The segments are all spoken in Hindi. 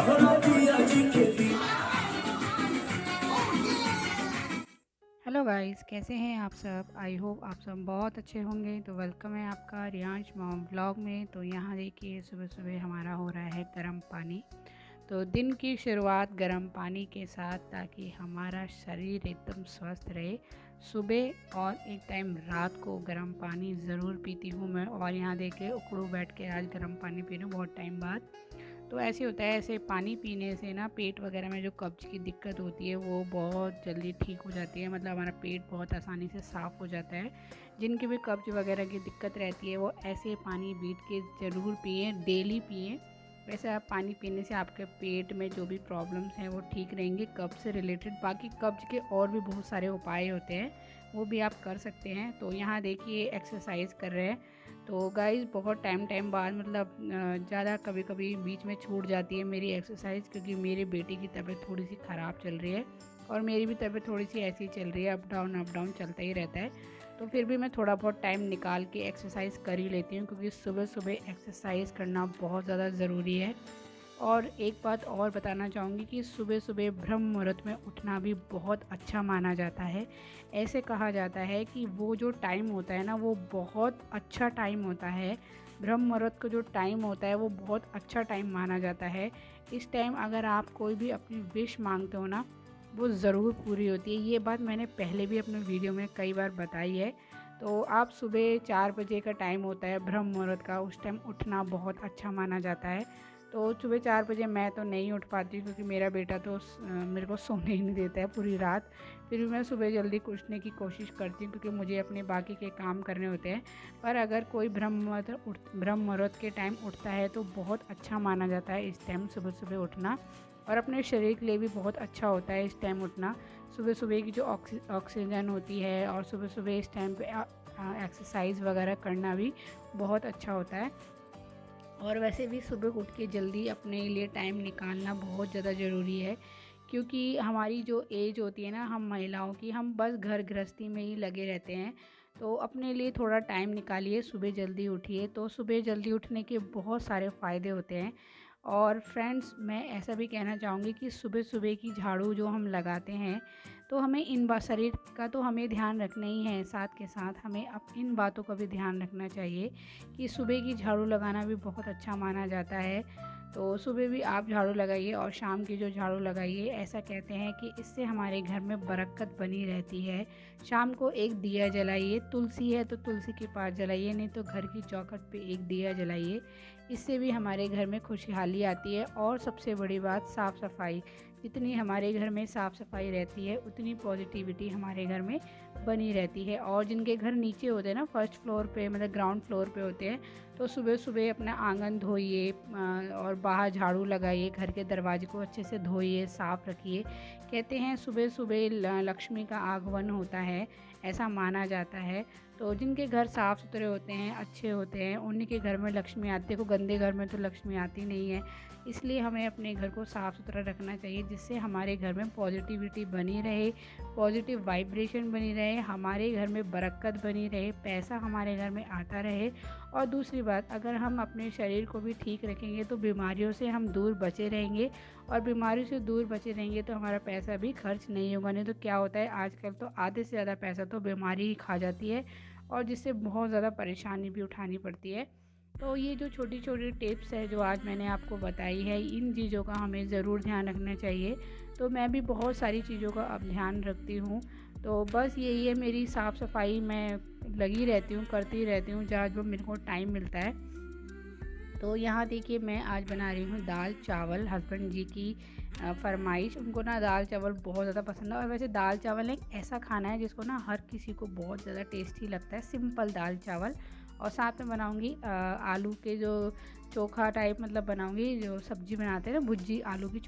हेलो गाइस, कैसे हैं आप सब। आई होप आप सब बहुत अच्छे होंगे। तो वेलकम है आपका रियांश मॉम व्लॉग में। तो यहाँ देखिए सुबह सुबह हमारा हो रहा है गर्म पानी। तो दिन की शुरुआत गर्म पानी के साथ, ताकि हमारा शरीर एकदम स्वस्थ रहे। सुबह और एक टाइम रात को गर्म पानी ज़रूर पीती हूँ मैं। और यहाँ देखिए उकड़ू बैठ के आज गर्म पानी पी रही हूँ बहुत टाइम बाद। तो ऐसे होता है, ऐसे पानी पीने से ना पेट वगैरह में जो कब्ज़ की दिक्कत होती है वो बहुत जल्दी ठीक हो जाती है। मतलब हमारा पेट बहुत आसानी से साफ़ हो जाता है। जिनकी भी कब्ज़ वगैरह की दिक्कत रहती है वो ऐसे पानी बीट के ज़रूर पिएँ, डेली पिएँ। वैसे आप पानी पीने से आपके पेट में जो भी प्रॉब्लम्स हैं वो ठीक रहेंगे कब्ज़ से रिलेटेड। बाकी कब्ज़ के और भी बहुत सारे उपाय होते हैं, वो भी आप कर सकते हैं। तो यहाँ देखिए एक्सरसाइज कर रहे हैं। तो गाइस बहुत टाइम बाद मतलब ज़्यादा कभी कभी बीच में छूट जाती है मेरी एक्सरसाइज, क्योंकि मेरी बेटी की तबीयत थोड़ी सी ख़राब चल रही है और मेरी भी तबीयत थोड़ी सी ऐसी चल रही है। अप डाउन चलता ही रहता है। तो फिर भी मैं थोड़ा बहुत टाइम निकाल के एक्सरसाइज कर ही लेती हूँ, क्योंकि सुबह सुबह एक्सरसाइज करना बहुत ज़्यादा ज़रूरी है। और एक बात और बताना चाहूँगी कि सुबह सुबह ब्रह्म मुहूर्त में उठना भी बहुत अच्छा माना जाता है। ऐसे कहा जाता है कि वो जो टाइम होता है ना वो बहुत अच्छा टाइम होता है। ब्रह्म मुहूर्त का जो टाइम होता है वो बहुत अच्छा टाइम माना जाता है। इस टाइम अगर आप कोई भी अपनी विश मांगते हो ना, वो ज़रूर पूरी होती है। ये बात मैंने पहले भी अपने वीडियो में कई बार बताई है। तो आप सुबह 4 बजे का टाइम होता है ब्रह्म मुहूर्त का, उस टाइम उठना बहुत अच्छा माना जाता है। तो सुबह 4 बजे मैं तो नहीं उठ पाती हूँ, क्योंकि मेरा बेटा तो मेरे को सोने ही नहीं देता है पूरी रात। फिर भी मैं सुबह जल्दी उठने की कोशिश करती हूँ, क्योंकि मुझे अपने बाकी के काम करने होते हैं। पर अगर कोई ब्रह्म मुहूर्त के टाइम उठता है तो बहुत अच्छा माना जाता है इस टाइम सुबह सुबह उठना। और अपने शरीर के लिए भी बहुत अच्छा होता है इस टाइम उठना। सुबह सुबह की जो ऑक्सीजन होती है, और सुबह सुबह इस टाइम पे एक्सरसाइज वगैरह करना भी बहुत अच्छा होता है। और वैसे भी सुबह उठ के जल्दी अपने लिए टाइम निकालना बहुत ज़्यादा ज़रूरी है, क्योंकि हमारी जो एज होती है ना हम महिलाओं की, हम बस घर गृहस्थी में ही लगे रहते हैं। तो अपने लिए थोड़ा टाइम निकालिए, सुबह जल्दी उठिए। तो सुबह जल्दी उठने के बहुत सारे फ़ायदे होते हैं। और फ्रेंड्स, मैं ऐसा भी कहना चाहूँगी कि सुबह सुबह की झाड़ू जो हम लगाते हैं, तो हमें शरीर का तो हमें ध्यान रखना ही है, साथ के साथ हमें इन बातों का भी ध्यान रखना चाहिए कि सुबह की झाड़ू लगाना भी बहुत अच्छा माना जाता है। तो सुबह भी आप झाड़ू लगाइए और शाम की जो झाड़ू लगाइए। ऐसा कहते हैं कि इससे हमारे घर में बरकत बनी रहती है। शाम को एक दिया जलाइए, तुलसी है तो तुलसी के पास जलाइए, नहीं तो घर की चौखट पे एक दिया जलाइए। इससे भी हमारे घर में खुशहाली आती है। और सबसे बड़ी बात, साफ़ सफाई। जितनी हमारे घर में साफ़ सफाई रहती है उतनी पॉजिटिविटी हमारे घर में बनी रहती है। और जिनके घर नीचे होते हैं ना, फर्स्ट फ्लोर पे मतलब ग्राउंड फ्लोर पे होते हैं, तो सुबह सुबह अपना आंगन धोइए और बाहर झाड़ू लगाइए, घर के दरवाजे को अच्छे से धोइए, साफ़ रखिए। कहते हैं सुबह सुबह लक्ष्मी का आगमन होता है, ऐसा माना जाता है। तो जिनके घर साफ़ सुथरे होते हैं, अच्छे होते हैं, उन्हीं के घर में लक्ष्मी आती है। को गंदे घर में तो लक्ष्मी आती नहीं है। इसलिए हमें अपने घर को साफ़ सुथरा रखना चाहिए, जिससे हमारे घर में पॉजिटिविटी बनी रहे, पॉजिटिव वाइब्रेशन बनी रहे, हमारे घर में बरकत बनी रहे, पैसा हमारे घर में आता रहे। और दूसरी बात, अगर हम अपने शरीर को भी ठीक रखेंगे तो बीमारियों से हम दूर बचे रहेंगे। और बीमारियों से दूर बचे रहेंगे तो हमारा पैसा भी खर्च नहीं होगा। नहीं तो क्या होता है, आजकल तो आधे से ज़्यादा पैसा तो बीमारी ही खा जाती है, और जिससे बहुत ज़्यादा परेशानी भी उठानी पड़ती है। तो ये जो छोटी छोटी टिप्स है जो आज मैंने आपको बताई है, इन चीज़ों का हमें ज़रूर ध्यान रखना चाहिए। तो मैं भी बहुत सारी चीज़ों का अब ध्यान रखती हूँ। तो बस यही है, मेरी साफ़ सफाई मैं लगी रहती हूँ, करती रहती हूँ जहाँ जो मेरे को टाइम मिलता है। तो यहाँ देखिए मैं आज बना रही हूँ दाल चावल। हस्बैंड जी की फरमाइश, उनको ना दाल चावल बहुत ज़्यादा पसंद है। और वैसे दाल चावल एक ऐसा खाना है जिसको ना हर किसी को बहुत ज़्यादा टेस्टी लगता है, सिंपल दाल चावल। और साथ में बनाऊँगी आलू के जो चोखा टाइप मतलब बनाऊँगी, जो सब्ज़ी बनाते हैं ना भुर्जी, आलू की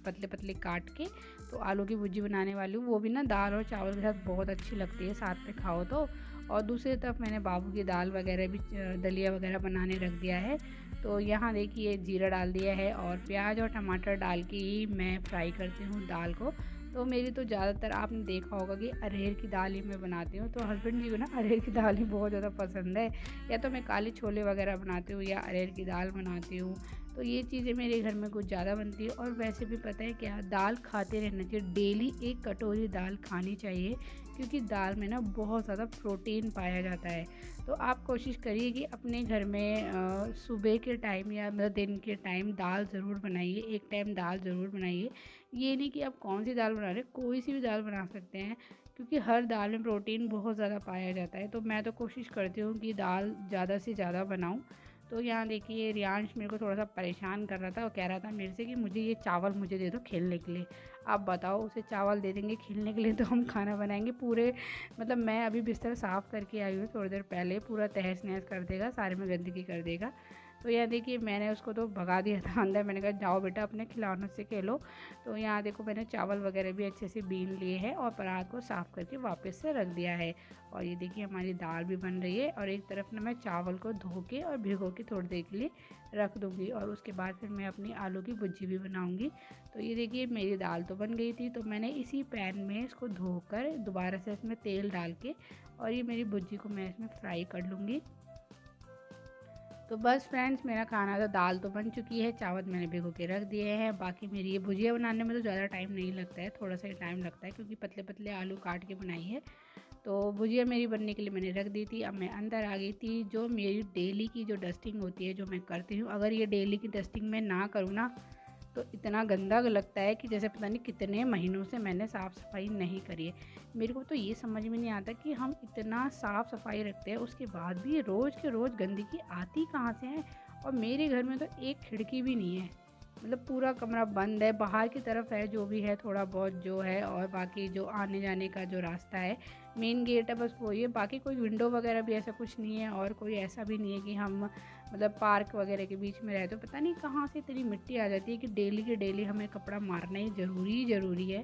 पतले पतले काट के, तो आलू की भुर्जी बनाने वाली हूँ। वो भी ना दाल और चावल के साथ बहुत अच्छी लगती है, साथ में खाओ तो। और दूसरी तरफ मैंने बाबू की दाल वगैरह भी दलिया वगैरह बनाने रख दिया है। तो यहाँ देखिए जीरा डाल दिया है, और प्याज और टमाटर डाल के ही मैं फ्राई करती हूँ दाल को। तो मेरी तो ज़्यादातर आपने देखा होगा कि अरहर की दाल ही मैं बनाती हूँ। तो हस्बैंड जी को ना अरहर की दाल ही बहुत ज़्यादा पसंद है। या तो मैं काले छोले वगैरह बनाती हूँ, या अरहर की दाल बनाती हूँ। तो ये चीज़ें मेरे घर में कुछ ज़्यादा बनती है। और वैसे भी पता है क्या, दाल खाते रहना चाहिए, डेली एक कटोरी दाल खानी चाहिए, क्योंकि दाल में ना बहुत ज़्यादा प्रोटीन पाया जाता है। तो आप कोशिश करिए कि अपने घर में सुबह के टाइम या मतलब दिन के टाइम दाल ज़रूर बनाइए, एक टाइम दाल ज़रूर बनाइए। ये नहीं कि आप कौन सी दाल बना रहे, कोई सी भी दाल बना सकते हैं, क्योंकि हर दाल में प्रोटीन बहुत ज़्यादा पाया जाता है। तो मैं तो कोशिश करती हूँ कि दाल ज़्यादा से ज़्यादा बनाऊँ। तो यहाँ देखिए रियांश मेरे को थोड़ा सा परेशान कर रहा था और कह रहा था मेरे से कि मुझे ये चावल मुझे दे दो खेलने के लिए। आप बताओ, उसे चावल दे देंगे खेलने के लिए तो हम खाना बनाएंगे पूरे, मतलब मैं अभी बिस्तर साफ़ करके आई हूँ थोड़ी देर पहले, पूरा तहस नहस कर देगा, सारे में गंदगी कर देगा। तो यहाँ देखिए मैंने उसको तो भगा दिया था अंदर, मैंने कहा जाओ बेटा अपने खिलौनों से खेलो। तो यहाँ देखो मैंने चावल वगैरह भी अच्छे से बीन लिए हैं और परात को साफ़ करके वापस से रख दिया है। और ये देखिए हमारी दाल भी बन रही है, और एक तरफ ना मैं चावल को धो के और भिगो के थोड़ी देर के लिए रख दूँगी, और उसके बाद फिर मैं अपनी आलू की भुर्जी भी बनाऊँगी। तो ये देखिए मेरी दाल तो बन गई थी, तो मैंने इसी पैन में इसको धोकर दोबारा से इसमें तेल डाल के और ये मेरी भुर्जी को मैं इसमें फ्राई कर लूँगी। तो बस फ्रेंड्स, मेरा खाना तो दाल तो बन चुकी है, चावल मैंने भिगो के रख दिए हैं। बाकी मेरी ये भुजिया बनाने में तो ज़्यादा टाइम नहीं लगता है, थोड़ा सा ही टाइम लगता है, क्योंकि पतले पतले आलू काट के बनाई है। तो भुजिया मेरी बनने के लिए मैंने रख दी थी। अब मैं अंदर आ गई थी। जो मेरी डेली की जो डस्टिंग होती है, जो मैं करती हूँ, अगर ये डेली की डस्टिंग मैं ना करूँ ना, तो इतना गंदा लगता है कि जैसे पता नहीं कितने महीनों से मैंने साफ़ सफाई नहीं करी है। मेरे को तो ये समझ में नहीं आता कि हम इतना साफ़ सफाई रखते हैं, उसके बाद भी रोज़ के रोज़ गंदगी आती कहाँ से है। और मेरे घर में तो एक खिड़की भी नहीं है, मतलब पूरा कमरा बंद है, बाहर की तरफ है जो भी है थोड़ा बहुत जो है, और बाकी जो आने जाने का जो रास्ता है, मेन गेट है, बस वही है। बाकी कोई विंडो वगैरह भी ऐसा कुछ नहीं है, और कोई ऐसा भी नहीं है कि हम मतलब पार्क वगैरह के बीच में रहते हो। पता नहीं कहाँ से इतनी मिट्टी आ जाती है कि डेली के डेली हमें कपड़ा मारना ही ज़रूरी है।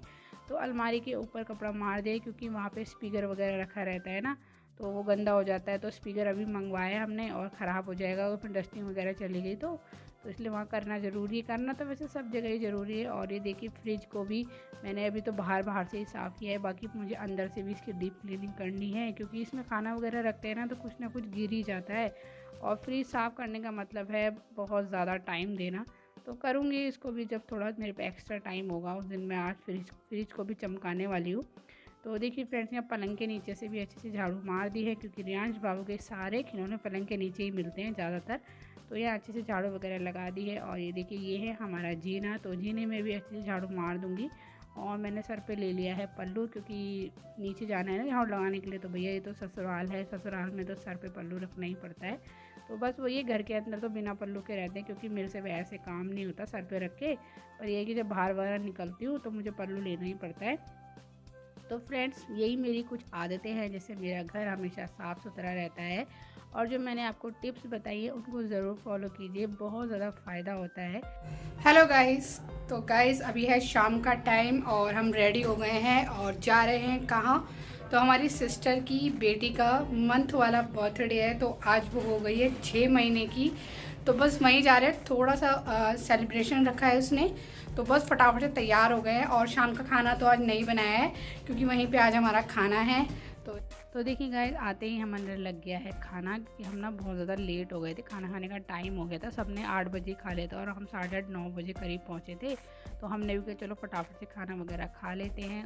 तो अलमारी के ऊपर कपड़ा मार दे, क्योंकि वहाँ पे स्पीकर वगैरह रखा रहता है ना, तो वो गंदा हो जाता है। तो स्पीकर अभी मंगवाया हमने, और ख़राब हो जाएगा और फिर डस्टिंग वगैरह चली गई तो इसलिए वहाँ करना ज़रूरी है। करना तो वैसे सब जगह ही ज़रूरी है। और ये देखिए फ्रिज को भी मैंने अभी तो बाहर से ही साफ़ किया है, बाकी मुझे अंदर से भी इसकी डीप क्लीनिंग करनी है, क्योंकि इसमें खाना वगैरह रखते हैं ना, तो कुछ ना कुछ गिर ही जाता है। और फ्रिज साफ़ करने का मतलब है बहुत ज़्यादा टाइम देना। तो करूँगी इसको भी, जब थोड़ा मेरे पे एक्स्ट्रा टाइम होगा उस दिन मैं आज फ्रिज को भी चमकाने वाली हूँ। तो देखिए फ्रेंड्स, यहाँ पलंग के नीचे से भी अच्छे से झाड़ू मार दी है, क्योंकि रियांश बाबू के सारे खिलौने पलंग के नीचे ही मिलते हैं ज़्यादातर। तो यहाँ अच्छे से झाड़ू वगैरह लगा दी है। और ये देखिए ये है हमारा जीना, तो जीने में भी अच्छे से झाड़ू मार दूँगी। और मैंने सर पे ले लिया है पल्लू, क्योंकि नीचे जाना है ना झाड़ू लगाने के लिए। तो भैया ये तो ससुराल है, ससुराल में तो सर पे पल्लू रखना ही पड़ता है। तो बस वही, घर के अंदर तो बिना पल्लू के रहते हैं, क्योंकि मेरे से वैसे काम नहीं होता सर पे रख के। पर ये है कि जब बाहर वगैरह निकलती हूँ तो मुझे पल्लू लेना ही पड़ता है। तो फ्रेंड्स, यही मेरी कुछ आदतें हैं, जैसे मेरा घर हमेशा साफ़ सुथरा रहता है। और जो मैंने आपको टिप्स बताई है उनको ज़रूर फॉलो कीजिए, बहुत ज़्यादा फ़ायदा होता है। हेलो गाइस, तो गाइस अभी है शाम का टाइम और हम रेडी हो गए हैं और जा रहे हैं कहाँ। तो हमारी सिस्टर की बेटी का मंथ वाला बर्थडे है, तो आज वो हो गई है 6 महीने की। तो बस वहीं जा रहे हैं, थोड़ा सा सेलिब्रेशन रखा है उसने, तो बस फटाफट से तैयार हो गए हैं। और शाम का खाना तो आज नहीं बनाया है, क्योंकि वहीं पे आज हमारा खाना है। तो देखिए गाइस, आते ही हम अंदर लग गया है खाना, क्योंकि हम ना बहुत ज़्यादा लेट हो गए थे, खाना खाने का टाइम हो गया था। सबने 8 बजे खा लिया था और हम 8:30-9 बजे करीब पहुँचे थे। तो हमने भी कहा चलो फटाफट से खाना वगैरह खा लेते हैं।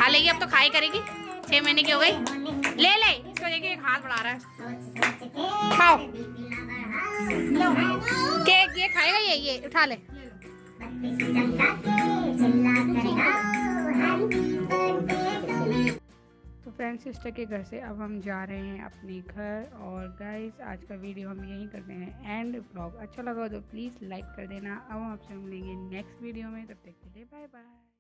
खा लेगी अब तो, खाई करेगी। 6 महीने की हो गई। ले ले इसको, देखिए हाथ बढ़ा रहा है। खाओ केक, ये खाएगा, ये उठा ले। तो फ्रेंड्स सिस्टर के घर से अब हम जा रहे हैं अपने घर। और गाइस आज का वीडियो हम यहीं करते हैं एंड ब्लॉग अच्छा लगा तो प्लीज़ लाइक कर देना। अब हम आपसे मिलेंगे नेक्स्ट वीडियो में, तब तक के लिए बाय बाय।